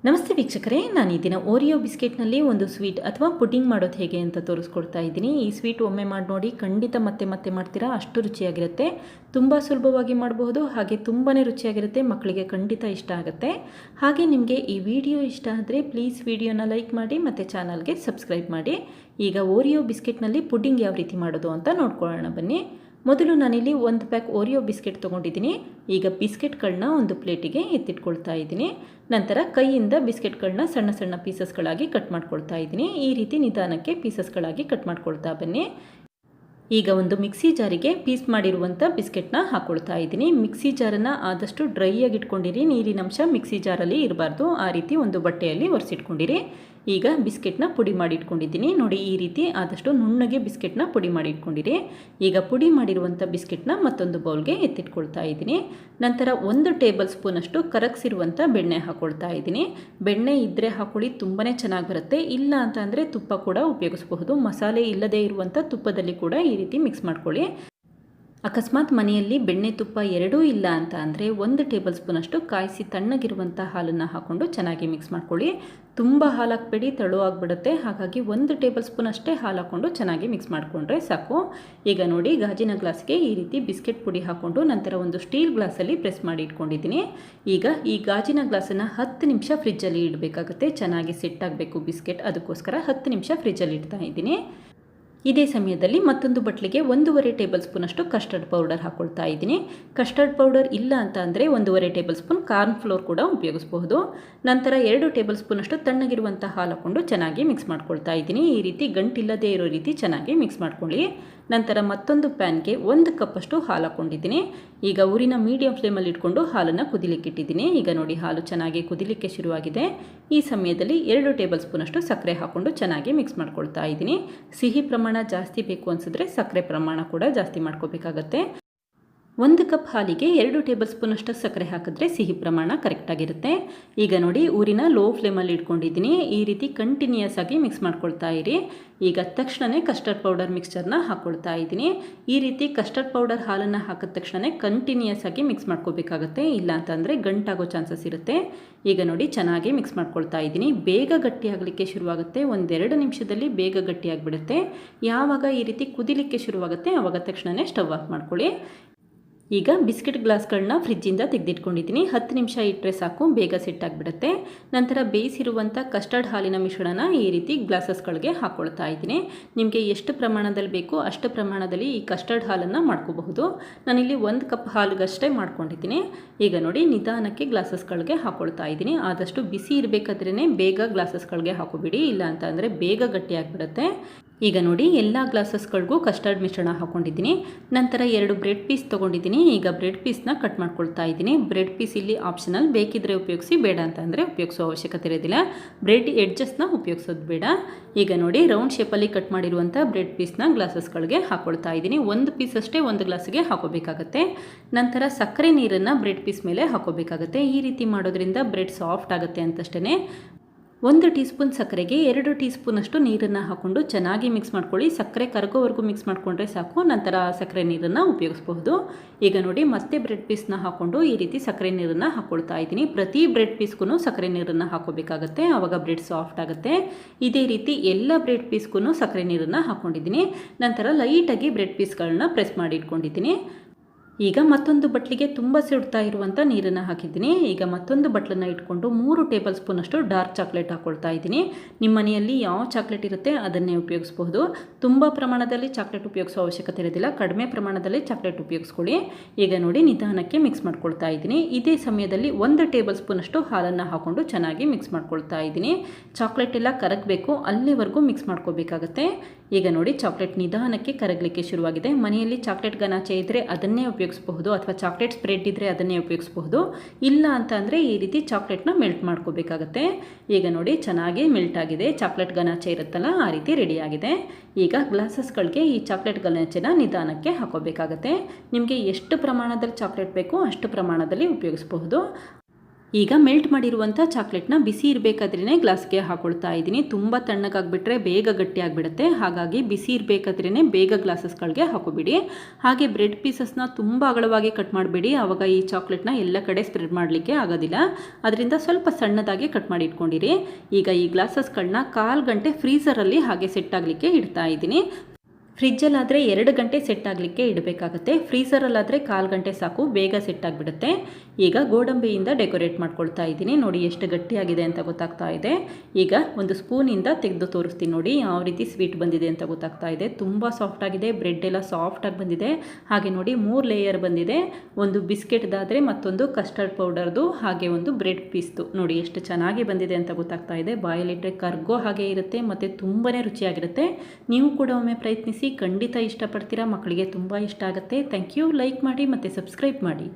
ನಮಸ್ತೆ ವೀಕ್ಷಕರೇ, ನಾನು ಈ ದಿನ ಓರಿಯೋ ಬಿಸ್ಕೆಟ್ನಲ್ಲಿ ಒಂದು ಸ್ವೀಟ್ ಅಥವಾ ಪುಡ್ಡಿಂಗ್ ಮಾಡೋದು ಹೇಗೆ ಅಂತ ತೋರಿಸ್ಕೊಡ್ತಾ ಇದ್ದೀನಿ. ಈ ಸ್ವೀಟ್ ಒಮ್ಮೆ ಮಾಡಿ ನೋಡಿ, ಖಂಡಿತ ಮತ್ತೆ ಮತ್ತೆ ಮಾಡ್ತೀರಾ, ಅಷ್ಟು ರುಚಿಯಾಗಿರುತ್ತೆ. ತುಂಬ ಸುಲಭವಾಗಿ ಮಾಡಬಹುದು, ಹಾಗೆ ತುಂಬಾ ರುಚಿಯಾಗಿರುತ್ತೆ. ಮಕ್ಕಳಿಗೆ ಖಂಡಿತ ಇಷ್ಟ ಆಗುತ್ತೆ. ಹಾಗೆ ನಿಮಗೆ ಈ ವಿಡಿಯೋ ಇಷ್ಟ ಆದರೆ ಪ್ಲೀಸ್ ವಿಡಿಯೋನ ಲೈಕ್ ಮಾಡಿ ಮತ್ತು ಚಾನಲ್ಗೆ ಸಬ್ಸ್ಕ್ರೈಬ್ ಮಾಡಿ. ಈಗ ಓರಿಯೋ ಬಿಸ್ಕೆಟ್ನಲ್ಲಿ ಪುಡ್ಡಿಂಗ್ ಯಾವ ರೀತಿ ಮಾಡೋದು ಅಂತ ನೋಡ್ಕೊಳ್ಳೋಣ ಬನ್ನಿ. ಮೊದಲು ನಾನಿಲ್ಲಿ ಒಂದು ಪ್ಯಾಕ್ ಓರಿಯೋ ಬಿಸ್ಕೆಟ್ ತೊಗೊಂಡಿದ್ದೀನಿ. ಈಗ ಬಿಸ್ಕೆಟ್ಗಳನ್ನ ಒಂದು ಪ್ಲೇಟಿಗೆ ಎತ್ತಿಟ್ಕೊಳ್ತಾ ಇದ್ದೀನಿ. ನಂತರ ಕೈಯಿಂದ ಬಿಸ್ಕೆಟ್ಗಳನ್ನ ಸಣ್ಣ ಸಣ್ಣ ಪೀಸಸ್ಗಳಾಗಿ ಕಟ್ ಮಾಡ್ಕೊಳ್ತಾ ಇದ್ದೀನಿ. ಈ ರೀತಿ ನಿಧಾನಕ್ಕೆ ಪೀಸಸ್ಗಳಾಗಿ ಕಟ್ ಮಾಡ್ಕೊಳ್ತಾ ಬನ್ನಿ. ಈಗ ಒಂದು ಮಿಕ್ಸಿ ಜಾರಿಗೆ ಪೀಸ್ ಮಾಡಿರುವಂಥ ಬಿಸ್ಕೆಟ್ನ ಹಾಕ್ಕೊಳ್ತಾ ಇದ್ದೀನಿ. ಮಿಕ್ಸಿ ಜಾರನ್ನು ಆದಷ್ಟು ಡ್ರೈ ಆಗಿ ಇಟ್ಕೊಂಡಿರಿ, ನೀರಿನಂಶ ಮಿಕ್ಸಿ ಜಾರಲ್ಲಿ ಇರಬಾರ್ದು. ಆ ರೀತಿ ಒಂದು ಬಟ್ಟೆಯಲ್ಲಿ ಒರೆಸಿಟ್ಕೊಂಡಿರಿ. ಈಗ ಬಿಸ್ಕೆಟ್ನ ಪುಡಿ ಮಾಡಿ ಇಟ್ಕೊಂಡಿದ್ದೀನಿ ನೋಡಿ. ಈ ರೀತಿ ಆದಷ್ಟು ನುಣ್ಣಗೆ ಬಿಸ್ಕೆಟ್ನ ಪುಡಿ ಮಾಡಿ ಇಟ್ಕೊಂಡಿರಿ. ಈಗ ಪುಡಿ ಮಾಡಿರುವಂಥ ಬಿಸ್ಕೆಟ್ನ ಮತ್ತೊಂದು ಬೌಲ್ಗೆ ಎತ್ತಿಟ್ಕೊಳ್ತಾ ಇದ್ದೀನಿ. ನಂತರ 1 ಟೇಬಲ್ ಸ್ಪೂನಷ್ಟು ಕರಗಿಸಿರುವಂಥ ಬೆಣ್ಣೆ ಹಾಕ್ಕೊಳ್ತಾ ಇದ್ದೀನಿ. ಬೆಣ್ಣೆ ಇದ್ದರೆ ಹಾಕೊಳ್ಳಿ, ತುಂಬಾ ಚೆನ್ನಾಗಿ ಬರುತ್ತೆ. ಇಲ್ಲ ಅಂತ ಅಂದರೆ ತುಪ್ಪ ಕೂಡ ಉಪಯೋಗಿಸಬಹುದು. ಮಸಾಲೆ ಇಲ್ಲದೇ ಇರುವಂಥ ತುಪ್ಪದಲ್ಲಿ ಕೂಡ ಈ ರೀತಿ ಮಿಕ್ಸ್ ಮಾಡ್ಕೊಳ್ಳಿ. ಅಕಸ್ಮಾತ್ ಮನೆಯಲ್ಲಿ ಬೆಣ್ಣೆ ತುಪ್ಪ ಎರಡೂ ಇಲ್ಲ ಅಂತ ಅಂದರೆ 1 ಟೇಬಲ್ ಸ್ಪೂನಷ್ಟು ಕಾಯಿಸಿ ತಣ್ಣಗಿರುವಂಥ ಹಾಲನ್ನು ಹಾಕ್ಕೊಂಡು ಚೆನ್ನಾಗಿ ಮಿಕ್ಸ್ ಮಾಡ್ಕೊಳ್ಳಿ. ತುಂಬ ಹಾಲು ಹಾಕಬೇಡಿ, ತೆಳು ಆಗಿಬಿಡುತ್ತೆ. ಹಾಗಾಗಿ 1 ಟೇಬಲ್ ಸ್ಪೂನ್ ಅಷ್ಟೇ ಹಾಲು ಹಾಕ್ಕೊಂಡು ಚೆನ್ನಾಗಿ ಮಿಕ್ಸ್ ಮಾಡಿಕೊಂಡ್ರೆ ಸಾಕು. ಈಗ ನೋಡಿ, ಗಾಜಿನ ಗ್ಲಾಸ್ಗೆ ಈ ರೀತಿ ಬಿಸ್ಕೆಟ್ ಪುಡಿ ಹಾಕ್ಕೊಂಡು ನಂತರ ಒಂದು ಸ್ಟೀಲ್ ಗ್ಲಾಸಲ್ಲಿ ಪ್ರೆಸ್ ಮಾಡಿ ಇಟ್ಕೊಂಡಿದ್ದೀನಿ. ಈಗ ಈ ಗಾಜಿನ ಗ್ಲಾಸನ್ನು 10 ನಿಮಿಷ ಫ್ರಿಜ್ಜಲ್ಲಿ ಇಡಬೇಕಾಗುತ್ತೆ. ಚೆನ್ನಾಗಿ ಸೆಟ್ ಆಗಬೇಕು ಬಿಸ್ಕೆಟ್, ಅದಕ್ಕೋಸ್ಕರ 10 ನಿಮಿಷ ಫ್ರಿಜ್ಜಲ್ಲಿ ಇಡ್ತಾ ಇದ್ದೀನಿ. ಇದೇ ಸಮಯದಲ್ಲಿ ಮತ್ತೊಂದು ಬಟ್ಲಿಗೆ 1.5 ಟೇಬಲ್ ಸ್ಪೂನಷ್ಟು ಕಸ್ಟರ್ಡ್ ಪೌಡರ್ ಹಾಕ್ಕೊಳ್ತಾ ಇದ್ದೀನಿ. ಕಸ್ಟರ್ಡ್ ಪೌಡರ್ ಇಲ್ಲ ಅಂತ ಅಂದರೆ 1.5 ಟೇಬಲ್ ಸ್ಪೂನ್ ಕಾರ್ನ್ ಫ್ಲೋರ್ ಕೂಡ ಉಪಯೋಗಿಸಬಹುದು. ನಂತರ 2 ಟೇಬಲ್ ಸ್ಪೂನಷ್ಟು ತಣ್ಣಗಿರುವಂಥ ಹಾಲು ಹಾಕ್ಕೊಂಡು ಚೆನ್ನಾಗಿ ಮಿಕ್ಸ್ ಮಾಡ್ಕೊಳ್ತಾ ಇದ್ದೀನಿ. ಈ ರೀತಿ ಗಂಟಿಲ್ಲದೇ ಇರೋ ರೀತಿ ಚೆನ್ನಾಗಿ ಮಿಕ್ಸ್ ಮಾಡ್ಕೊಳ್ಳಿ. ನಂತರ ಮತ್ತೊಂದು ಪ್ಯಾನ್ಗೆ 1 ಕಪ್ಪಷ್ಟು ಹಾಲು ಹಾಕ್ಕೊಂಡಿದ್ದೀನಿ. ಈಗ ಊರಿನ ಮೀಡಿಯಂ ಫ್ಲೇಮಲ್ಲಿ ಇಟ್ಕೊಂಡು ಹಾಲನ್ನು ಕುದಿಲಿಕ್ಕೆ ಇಟ್ಟಿದ್ದೀನಿ. ಈಗ ನೋಡಿ, ಹಾಲು ಚೆನ್ನಾಗಿ ಕುದಿಲಿಕ್ಕೆ ಶುರುವಾಗಿದೆ. ಈ ಸಮಯದಲ್ಲಿ 2 ಟೇಬಲ್ ಸ್ಪೂನಷ್ಟು ಸಕ್ಕರೆ ಹಾಕ್ಕೊಂಡು ಚೆನ್ನಾಗಿ ಮಿಕ್ಸ್ ಮಾಡ್ಕೊಳ್ತಾ ಇದ್ದೀನಿ. ಸಿಹಿ ಪ್ರಮಾಣ ಜಾಸ್ತಿ ಬೇಕು ಅನಿಸಿದ್ರೆ ಸಕ್ಕರೆ ಪ್ರಮಾಣ ಕೂಡ ಜಾಸ್ತಿ ಮಾಡ್ಕೋಬೇಕಾಗತ್ತೆ. 1 ಕಪ್ ಹಾಲಿಗೆ 2 ಟೇಬಲ್ ಸ್ಪೂನಷ್ಟು ಸಕ್ಕರೆ ಹಾಕಿದ್ರೆ ಸಿಹಿ ಪ್ರಮಾಣ ಕರೆಕ್ಟಾಗಿರುತ್ತೆ. ಈಗ ನೋಡಿ, ಊರಿನ ಲೋ ಫ್ಲೇಮಲ್ಲಿ ಇಟ್ಕೊಂಡಿದ್ದೀನಿ. ಈ ರೀತಿ ಕಂಟಿನ್ಯೂಯಸ್ ಆಗಿ ಮಿಕ್ಸ್ ಮಾಡ್ಕೊಳ್ತಾ ಇರಿ. ಈಗ ತಕ್ಷಣವೇ ಕಸ್ಟರ್ಡ್ ಪೌಡರ್ ಮಿಕ್ಸ್ಚರ್ನ ಹಾಕ್ಕೊಳ್ತಾ ಇದ್ದೀನಿ. ಈ ರೀತಿ ಕಸ್ಟರ್ಡ್ ಪೌಡರ್ ಹಾಲನ್ನು ಹಾಕಿದ ತಕ್ಷಣ ಕಂಟಿನ್ಯೂಯಸ್ ಆಗಿ ಮಿಕ್ಸ್ ಮಾಡ್ಕೋಬೇಕಾಗತ್ತೆ. ಇಲ್ಲ ಅಂತಂದರೆ ಗಂಟಾಗೋ ಚಾನ್ಸಸ್ ಇರುತ್ತೆ. ಈಗ ನೋಡಿ, ಚೆನ್ನಾಗಿ ಮಿಕ್ಸ್ ಮಾಡ್ಕೊಳ್ತಾ ಇದ್ದೀನಿ. ಬೇಗ ಗಟ್ಟಿಯಾಗಲಿಕ್ಕೆ ಶುರುವಾಗುತ್ತೆ. 1-2 ನಿಮಿಷದಲ್ಲಿ ಬೇಗ ಗಟ್ಟಿಯಾಗಿಬಿಡುತ್ತೆ. ಯಾವಾಗ ಈ ರೀತಿ ಕುದಿಲಿಕ್ಕೆ ಶುರುವಾಗುತ್ತೆ ಆವಾಗ ತಕ್ಷಣವೇ ಸ್ಟವ್ ಆಫ್ ಮಾಡ್ಕೊಳ್ಳಿ. ಈಗ ಬಿಸ್ಕೆಟ್ ಗ್ಲಾಸ್ಗಳನ್ನ ಫ್ರಿಜ್ಜಿಂದ ತೆಗೆದಿಟ್ಕೊಂಡಿದ್ದೀನಿ. 10 ನಿಮಿಷ ಇಟ್ಟರೆ ಸಾಕು, ಬೇಗ ಸೆಟ್ ಆಗಿಬಿಡುತ್ತೆ. ನಂತರ ಬೇಯಿಸಿರುವಂಥ ಕಸ್ಟರ್ಡ್ ಹಾಲಿನ ಮಿಶ್ರಣನ ಈ ರೀತಿ ಗ್ಲಾಸಸ್ಗಳಿಗೆ ಹಾಕ್ಕೊಳ್ತಾ ಇದ್ದೀನಿ. ನಿಮಗೆ ಎಷ್ಟು ಪ್ರಮಾಣದಲ್ಲಿ ಬೇಕೋ ಅಷ್ಟು ಪ್ರಮಾಣದಲ್ಲಿ ಈ ಕಸ್ಟರ್ಡ್ ಹಾಲನ್ನು ಮಾಡ್ಕೋಬಹುದು. ನಾನಿಲ್ಲಿ 1 ಕಪ್ ಹಾಲಿಗಷ್ಟೇ ಮಾಡ್ಕೊಂಡಿದ್ದೀನಿ. ಈಗ ನೋಡಿ, ನಿಧಾನಕ್ಕೆ ಗ್ಲಾಸಸ್ಗಳಿಗೆ ಹಾಕ್ಕೊಳ್ತಾ ಇದ್ದೀನಿ. ಆದಷ್ಟು ಬಿಸಿ ಇರಬೇಕಾದ್ರೇ ಬೇಗ ಗ್ಲಾಸಸ್ಗಳಿಗೆ ಹಾಕೋಬಿಡಿ, ಇಲ್ಲ ಅಂತ ಅಂದರೆ ಬೇಗ ಗಟ್ಟಿಯಾಗಿಬಿಡುತ್ತೆ. ಈಗ ನೋಡಿ, ಎಲ್ಲ ಗ್ಲಾಸಸ್ಗಳಿಗೂ ಕಸ್ಟರ್ಡ್ ಮಿಶ್ರಣ ಹಾಕ್ಕೊಂಡಿದ್ದೀನಿ. ನಂತರ 2 ಬ್ರೆಡ್ ಪೀಸ್ ತೊಗೊಂಡಿದ್ದೀನಿ. ಈಗ ಬ್ರೆಡ್ ಪೀಸ್ನ ಕಟ್ ಮಾಡ್ಕೊಳ್ತಾ ಇದ್ದೀನಿ. ಬ್ರೆಡ್ ಪೀಸ್ ಇಲ್ಲಿ ಆಪ್ಷನಲ್, ಬೇಕಿದ್ದರೆ ಉಪಯೋಗಿಸಿ, ಬೇಡ ಅಂತ ಅಂದರೆ ಉಪಯೋಗಿಸೋ ಅವಶ್ಯಕತೆ ಇರೋದಿಲ್ಲ. ಬ್ರೆಡ್ ಎಡ್ಜಸ್ನ ಉಪಯೋಗಿಸೋದು ಬೇಡ. ಈಗ ನೋಡಿ, ರೌಂಡ್ ಶೇಪಲ್ಲಿ ಕಟ್ ಮಾಡಿರುವಂಥ ಬ್ರೆಡ್ ಪೀಸ್ನ ಗ್ಲಾಸಸ್ಗಳಿಗೆ ಹಾಕ್ಕೊಳ್ತಾ ಇದ್ದೀನಿ. 1 ಪೀಸ್ ಅಷ್ಟೇ 1 ಗ್ಲಾಸ್ಗೆ ಹಾಕೋಬೇಕಾಗತ್ತೆ. ನಂತರ ಸಕ್ಕರೆ ನೀರನ್ನು ಬ್ರೆಡ್ ಪೀಸ್ ಮೇಲೆ ಹಾಕೋಬೇಕಾಗತ್ತೆ. ಈ ರೀತಿ ಮಾಡೋದ್ರಿಂದ ಬ್ರೆಡ್ ಸಾಫ್ಟ್ ಆಗುತ್ತೆ ಅಂತಷ್ಟೇ. 1 ಟೀ ಸ್ಪೂನ್ ಸಕ್ಕರೆಗೆ 2 ಟೀ ಸ್ಪೂನಷ್ಟು ನೀರನ್ನು ಹಾಕ್ಕೊಂಡು ಚೆನ್ನಾಗಿ ಮಿಕ್ಸ್ ಮಾಡ್ಕೊಳ್ಳಿ. ಸಕ್ಕರೆ ಕರಗೋವರೆಗೂ ಮಿಕ್ಸ್ ಮಾಡಿಕೊಂಡ್ರೆ ಸಾಕು. ನಂತರ ಸಕ್ಕರೆ ನೀರನ್ನು ಉಪಯೋಗಿಸ್ಬಹುದು. ಈಗ ನೋಡಿ, ಮತ್ತೆ ಬ್ರೆಡ್ ಪೀಸ್ನ ಹಾಕ್ಕೊಂಡು ಈ ರೀತಿ ಸಕ್ಕರೆ ನೀರನ್ನು ಹಾಕ್ಕೊಳ್ತಾ ಇದ್ದೀನಿ. ಪ್ರತಿ ಬ್ರೆಡ್ ಪೀಸ್ಗೂ ಸಕ್ಕರೆ ನೀರನ್ನು ಹಾಕೋಬೇಕಾಗತ್ತೆ, ಆವಾಗ ಬ್ರೆಡ್ ಸಾಫ್ಟ್ ಆಗುತ್ತೆ. ಇದೇ ರೀತಿ ಎಲ್ಲ ಬ್ರೆಡ್ ಪೀಸ್ಗೂ ಸಕ್ಕರೆ ನೀರನ್ನು ಹಾಕ್ಕೊಂಡಿದ್ದೀನಿ. ನಂತರ ಲೈಟಾಗಿ ಬ್ರೆಡ್ ಪೀಸ್ಗಳನ್ನ ಪ್ರೆಸ್ ಮಾಡಿ ಇಟ್ಕೊಂಡಿದ್ದೀನಿ. ಈಗ ಮತ್ತೊಂದು ಬಟ್ಲಿಗೆ ತುಂಬ ಸುಡ್ತಾ ಇರುವಂಥ ನೀರನ್ನು ಹಾಕಿದ್ದೀನಿ. ಈಗ ಮತ್ತೊಂದು ಬಟ್ಲನ್ನು ಇಟ್ಕೊಂಡು 3 ಟೇಬಲ್ ಸ್ಪೂನಷ್ಟು ಡಾರ್ಕ್ ಚಾಕ್ಲೇಟ್ ಹಾಕ್ಕೊಳ್ತಾ ಇದ್ದೀನಿ. ನಿಮ್ಮ ಮನೆಯಲ್ಲಿ ಯಾವ ಚಾಕ್ಲೇಟ್ ಇರುತ್ತೆ ಅದನ್ನೇ ಉಪಯೋಗಿಸ್ಬಹುದು. ತುಂಬ ಪ್ರಮಾಣದಲ್ಲಿ ಚಾಕ್ಲೇಟ್ ಉಪಯೋಗಿಸೋ ಅವಶ್ಯಕತೆ ಇರೋದಿಲ್ಲ, ಕಡಿಮೆ ಪ್ರಮಾಣದಲ್ಲಿ ಚಾಕ್ಲೇಟ್ ಉಪಯೋಗಿಸ್ಕೊಳ್ಳಿ. ಈಗ ನೋಡಿ, ನಿಧಾನಕ್ಕೆ ಮಿಕ್ಸ್ ಮಾಡ್ಕೊಳ್ತಾ ಇದ್ದೀನಿ. ಇದೇ ಸಮಯದಲ್ಲಿ 1 ಟೇಬಲ್ ಸ್ಪೂನಷ್ಟು ಹಾಲನ್ನು ಹಾಕ್ಕೊಂಡು ಚೆನ್ನಾಗಿ ಮಿಕ್ಸ್ ಮಾಡ್ಕೊಳ್ತಾ ಇದ್ದೀನಿ. ಚಾಕ್ಲೇಟ್ ಎಲ್ಲ ಕರಗಬೇಕು, ಅಲ್ಲಿವರೆಗೂ ಮಿಕ್ಸ್ ಮಾಡ್ಕೋಬೇಕಾಗತ್ತೆ. ಈಗ ನೋಡಿ, ಚಾಕ್ಲೇಟ್ ನಿಧಾನಕ್ಕೆ ಕರಗಲಿಕ್ಕೆ ಶುರುವಾಗಿದೆ. ಮನೆಯಲ್ಲಿ ಚಾಕ್ಲೇಟ್ ಗನಾಚೆ ಇದ್ದರೆ ಅದನ್ನೇ ಉಪಯೋಗಿಸಬಹುದು, ಅಥವಾ ಚಾಕ್ಲೇಟ್ ಸ್ಪ್ರೆಡ್ ಇದ್ದರೆ ಅದನ್ನೇ ಉಪಯೋಗಿಸಬಹುದು. ಇಲ್ಲ ಅಂತ ಅಂದರೆ ಈ ರೀತಿ ಚಾಕ್ಲೇಟ್ನ ಮೆಲ್ಟ್ ಮಾಡ್ಕೋಬೇಕಾಗತ್ತೆ. ಈಗ ನೋಡಿ, ಚೆನ್ನಾಗಿ ಮೆಲ್ಟ್ ಆಗಿದೆ. ಚಾಕ್ಲೇಟ್ ಗನಾಚೆ ಇರುತ್ತಲ್ಲ, ಆ ರೀತಿ ರೆಡಿಯಾಗಿದೆ. ಈಗ ಗ್ಲಾಸಸ್ಗಳಿಗೆ ಈ ಚಾಕ್ಲೇಟ್ ಗನಾಚೆನ ನಿಧಾನಕ್ಕೆ ಹಾಕೋಬೇಕಾಗತ್ತೆ. ನಿಮಗೆ ಎಷ್ಟು ಪ್ರಮಾಣದಲ್ಲಿ ಚಾಕ್ಲೇಟ್ ಬೇಕೋ ಅಷ್ಟು ಪ್ರಮಾಣದಲ್ಲಿ ಉಪಯೋಗಿಸಬಹುದು. ಈಗ ಮೆಲ್ಟ್ ಮಾಡಿರುವಂಥ ಚಾಕ್ಲೇಟ್ನ ಬಿಸಿ ಇರಬೇಕಾದ್ರೇ ಗ್ಲಾಸ್ಗೆ ಹಾಕೊಳ್ತಾ ಇದ್ದೀನಿ. ತುಂಬ ತಣ್ಣಗಾಗ್ಬಿಟ್ರೆ ಬೇಗ ಗಟ್ಟಿ ಆಗಿಬಿಡುತ್ತೆ. ಹಾಗಾಗಿ ಬಿಸಿ ಇರಬೇಕಾದ್ರೇ ಬೇಗ ಗ್ಲಾಸಸ್ಗಳಿಗೆ ಹಾಕೋಬಿಡಿ. ಹಾಗೆ ಬ್ರೆಡ್ ಪೀಸಸ್ನ ತುಂಬ ಅಗಲವಾಗಿ ಕಟ್ ಮಾಡಬೇಡಿ, ಆವಾಗ ಈ ಚಾಕ್ಲೇಟ್ನ ಎಲ್ಲ ಕಡೆ ಸ್ಪ್ರೆಡ್ ಮಾಡಲಿಕ್ಕೆ ಆಗೋದಿಲ್ಲ. ಅದರಿಂದ ಸ್ವಲ್ಪ ಸಣ್ಣದಾಗಿ ಕಟ್ ಮಾಡಿ ಇಟ್ಕೊಂಡಿರಿ. ಈಗ ಈ ಗ್ಲಾಸಸ್ಗಳನ್ನ 1/4 ಗಂಟೆ ಫ್ರೀಝರಲ್ಲಿ ಹಾಗೆ ಸೆಟ್ ಆಗಲಿಕ್ಕೆ ಇಡ್ತಾ ಇದ್ದೀನಿ. ಫ್ರಿಜ್ಜಲ್ಲಾದರೆ 2 ಗಂಟೆ ಸೆಟ್ ಆಗಲಿಕ್ಕೆ ಇಡಬೇಕಾಗುತ್ತೆ. ಫ್ರೀಝರಲ್ಲಾದರೆ 1/4 ಗಂಟೆ ಸಾಕು, ಬೇಗ ಸೆಟ್ ಆಗಿಬಿಡುತ್ತೆ. ಈಗ ಗೋಡಂಬಿಯಿಂದ ಡೆಕೋರೇಟ್ ಮಾಡ್ಕೊಳ್ತಾ ಇದ್ದೀನಿ. ನೋಡಿ ಎಷ್ಟು ಗಟ್ಟಿಯಾಗಿದೆ ಅಂತ ಗೊತ್ತಾಗ್ತಾ ಇದೆ. ಈಗ ಒಂದು ಸ್ಪೂನಿಂದ ತೆಗೆದು ತೋರಿಸ್ತೀನಿ ನೋಡಿ ಯಾವ ರೀತಿ ಸ್ವೀಟ್ ಬಂದಿದೆ ಅಂತ ಗೊತ್ತಾಗ್ತಾ ಇದೆ. ತುಂಬ ಸಾಫ್ಟ್ ಆಗಿದೆ, ಬ್ರೆಡ್ ಎಲ್ಲ ಸಾಫ್ಟಾಗಿ ಬಂದಿದೆ. ಹಾಗೆ ನೋಡಿ 3 ಲೇಯರ್ ಬಂದಿದೆ. ಒಂದು ಬಿಸ್ಕೆಟ್ದಾದರೆ ಮತ್ತೊಂದು ಕಸ್ಟರ್ಡ್ ಪೌಡರ್ದು, ಹಾಗೆ ಒಂದು ಬ್ರೆಡ್ ಪೀಸ್ದು. ನೋಡಿ ಎಷ್ಟು ಚೆನ್ನಾಗಿ ಬಂದಿದೆ ಅಂತ ಗೊತ್ತಾಗ್ತಾ ಇದೆ. ಬಾಯಲ್ಲಿಟ್ಟರೆ ಕರ್ಗೋ ಹಾಗೆ ಇರುತ್ತೆ ಮತ್ತು ತುಂಬಾ ರುಚಿಯಾಗಿರುತ್ತೆ. ನೀವು ಕೂಡ ಒಮ್ಮೆ ಪ್ರಯತ್ನಿಸಿ, ಖಂಡಿತ ಇಷ್ಟಪಡ್ತೀರಾ. ಮಕ್ಕಳಿಗೆ ತುಂಬ ಇಷ್ಟ ಆಗುತ್ತೆ. Thank you. ಲೈಕ್ ಮಾಡಿ ಮತ್ತು ಸಬ್ಸ್ಕ್ರೈಬ್ ಮಾಡಿ.